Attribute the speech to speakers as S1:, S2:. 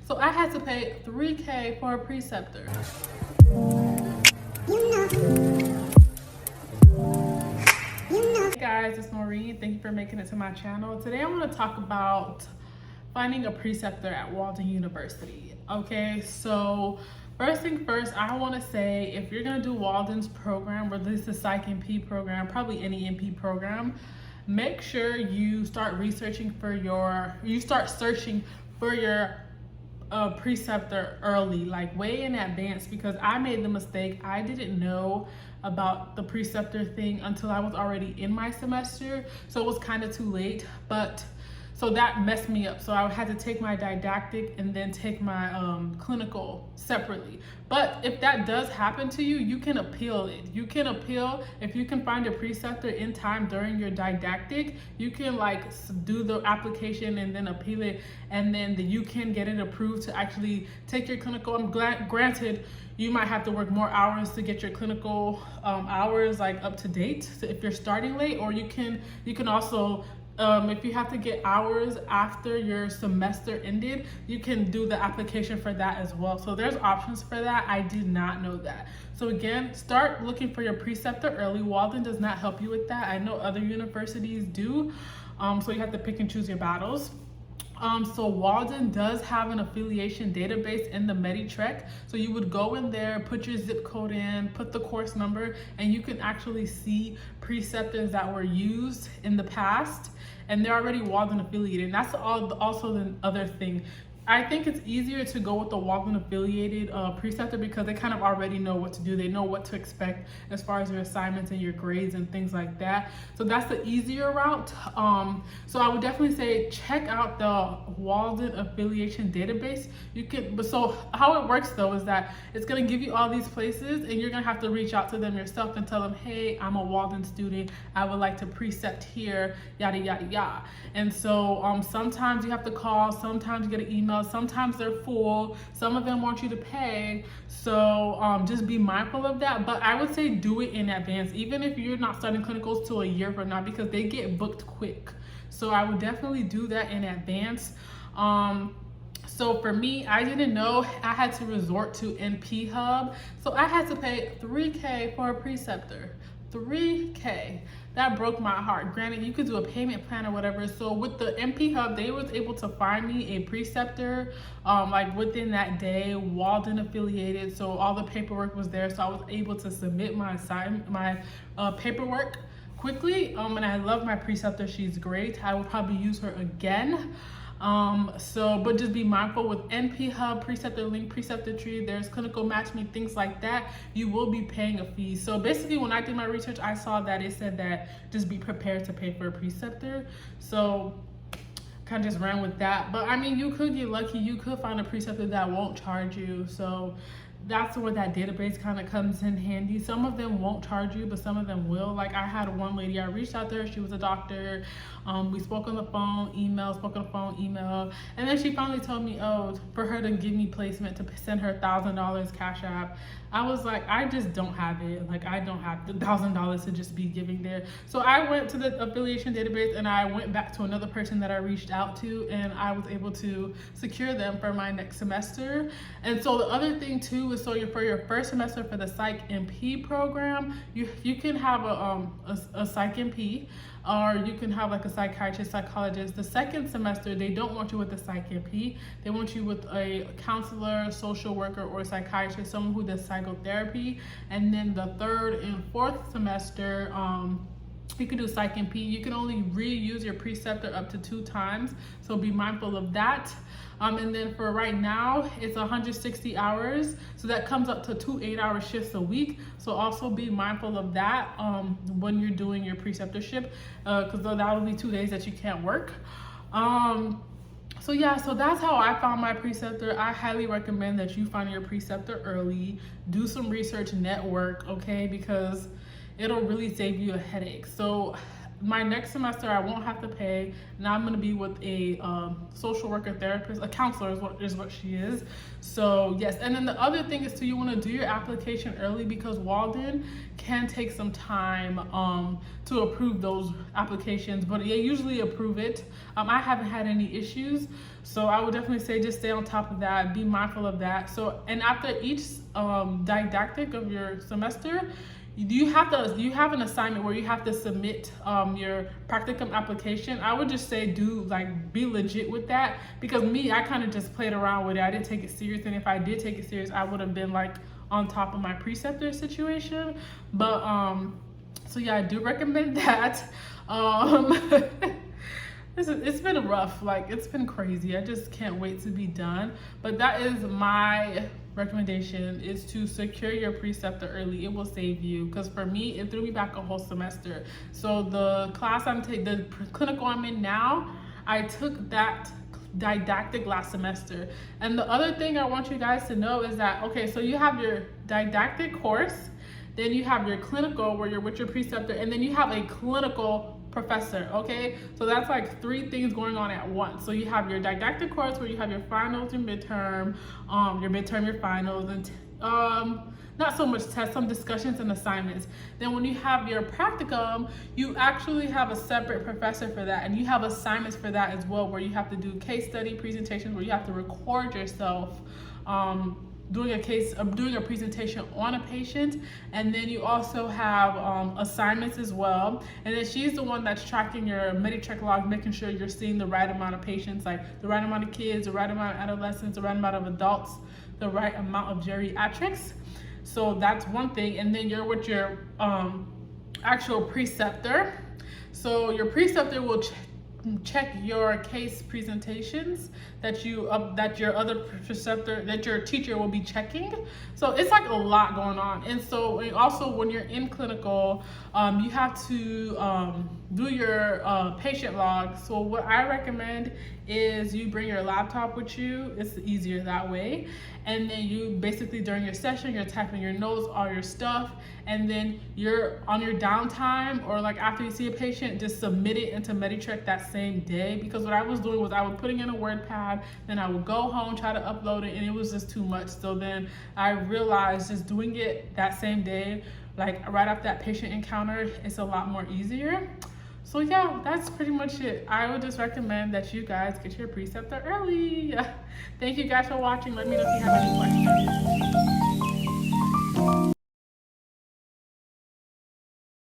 S1: So I had to pay $3K for a preceptor. Hey guys, it's Maureen. Thank you for making it to my channel. Today I want to talk about finding a preceptor at Walden University. Okay, so first thing first, I want to say if you're going to do Walden's program, or at least the Psych NP program, probably any NP program, make sure you start searching for your preceptor early, like way in advance, because I made the mistake. I didn't know about the preceptor thing until I was already in my semester, so it was kind of too late. But so that messed me up. So I had to take my didactic and then take my clinical separately. But if that does happen to you, you can appeal it. You can appeal if you can find a preceptor in time during your didactic. You can like do the application and then appeal it, and then you can get it approved to actually take your clinical. Granted, you might have to work more hours to get your clinical hours like up to date if you're starting late, or you can also if you have to get hours after your semester ended, you can do the application for that as well. So there's options for that. I did not know that. So again, start looking for your preceptor early. Walden does not help you with that. I know other universities do. So you have to pick and choose your battles. So Walden does have an affiliation database in the MediTrek. So you would go in there, put your zip code in, put the course number, and you can actually see preceptors that were used in the past, and they're already Walden affiliated. And that's also the other thing. I think it's easier to go with the Walden affiliated preceptor because they kind of already know what to do. They know what to expect as far as your assignments and your grades and things like that. So that's the easier route. So I would definitely say check out the Walden affiliation database. You can, so how it works though is that it's gonna give you all these places, and you're gonna have to reach out to them yourself and tell them, hey, I'm a Walden student. I would like to precept here, yada, yada, yada. And so sometimes you have to call, sometimes you get an email, sometimes they're full, some of them want you to pay. So just be mindful of that. But I would say do it in advance, even if you're not starting clinicals till a year from now, because they get booked quick. So I would definitely do that in advance. So for me, I didn't know. I had to resort to NP Hub. So I had to pay $3K for a preceptor. $3K. That broke my heart. Granted, you could do a payment plan or whatever. So with the NP Hub, they was able to find me a preceptor like within that day, Walden affiliated. So all the paperwork was there. So I was able to submit my paperwork quickly. And I love my preceptor. She's great. I will probably use her again. But just be mindful with NP Hub, preceptor link, preceptor tree, there's clinical matchmaking, things like that. You will be paying a fee. So basically when I did my research, I saw that it said that just be prepared to pay for a preceptor. So kind of just ran with that. But I mean, you could get lucky. You could find a preceptor that won't charge you. So that's where that database kind of comes in handy. Some of them won't charge you, but some of them will. Like I had one lady, I reached out to her, she was a doctor. We spoke on the phone, email, and then she finally told me, oh, for her to give me placement to send her $1,000 Cash App. I was like, I just don't have it. Like I don't have the $1,000 to just be giving there. So I went to the affiliation database and I went back to another person that I reached out to, and I was able to secure them for my next semester. And so the other thing too is, so for your first semester for the Psych NP program, you can have a Psych NP, or you can have like a psychiatrist, psychologist. The second semester, they don't want you with a Psych NP. They want you with a counselor, social worker, or a psychiatrist, someone who does psychotherapy. And then the third and fourth semester, you can do Psych NP. You can only reuse your preceptor up to 2 times, so be mindful of that. And then for right now, it's 160 hours, so that comes up to 2 8-hour shifts a week. So also be mindful of that when you're doing your preceptorship, because that will be 2 days that you can't work. So yeah, so that's how I found my preceptor. I highly recommend that you find your preceptor early. Do some research, network, okay, because it'll really save you a headache. So my next semester I won't have to pay. Now I'm gonna be with a social worker therapist, a counselor is what she is. So yes, and then the other thing is too, you wanna do your application early because Walden can take some time to approve those applications, but they usually approve it. I haven't had any issues, so I would definitely say just stay on top of that, be mindful of that. So, and after each didactic of your semester, you have an assignment where you have to submit your practicum application. I would just say be legit with that, because I kind of just played around with it. I didn't take it serious, and if I did take it serious, I would have been like on top of my preceptor situation. But so yeah, I do recommend that. It's been rough, like it's been crazy. I just can't wait to be done. But that is my recommendation, is to secure your preceptor early. It will save you, because for me, it threw me back a whole semester. So the class the clinical I'm in now, I took that didactic last semester. And the other thing I want you guys to know is that, okay, so you have your didactic course, then you have your clinical where you're with your preceptor, and then you have a clinical professor, okay? So that's like 3 things going on at once. So you have your didactic course where you have your finals, your midterm, your finals, and not so much tests, some discussions and assignments. Then when you have your practicum, you actually have a separate professor for that, and you have assignments for that as well, where you have to do case study presentations, where you have to record yourself doing a presentation on a patient. And then you also have assignments as well, and then she's the one that's tracking your MediCheck log, making sure you're seeing the right amount of patients, like the right amount of kids, the right amount of adolescents, the right amount of adults, the right amount of geriatrics. So that's one thing. And then you're with your actual preceptor. So your preceptor will check your case presentations that your teacher will be checking. So it's like a lot going on. And so also when you're in clinical, you have to do your patient log. So what I recommend is you bring your laptop with you. It's easier that way. And then you basically, during your session, you're typing your notes, all your stuff, and then you're on your downtime, or like after you see a patient, just submit it into MediCheck that same day. Because what I was doing was I was putting in a WordPad, then I would go home, try to upload it, and it was just too much. So then I realized just doing it that same day, like right after that patient encounter, it's a lot more easier. So yeah, that's pretty much it. I would just recommend that you guys get your preceptor early. Thank you guys for watching. Let me know if you have any questions.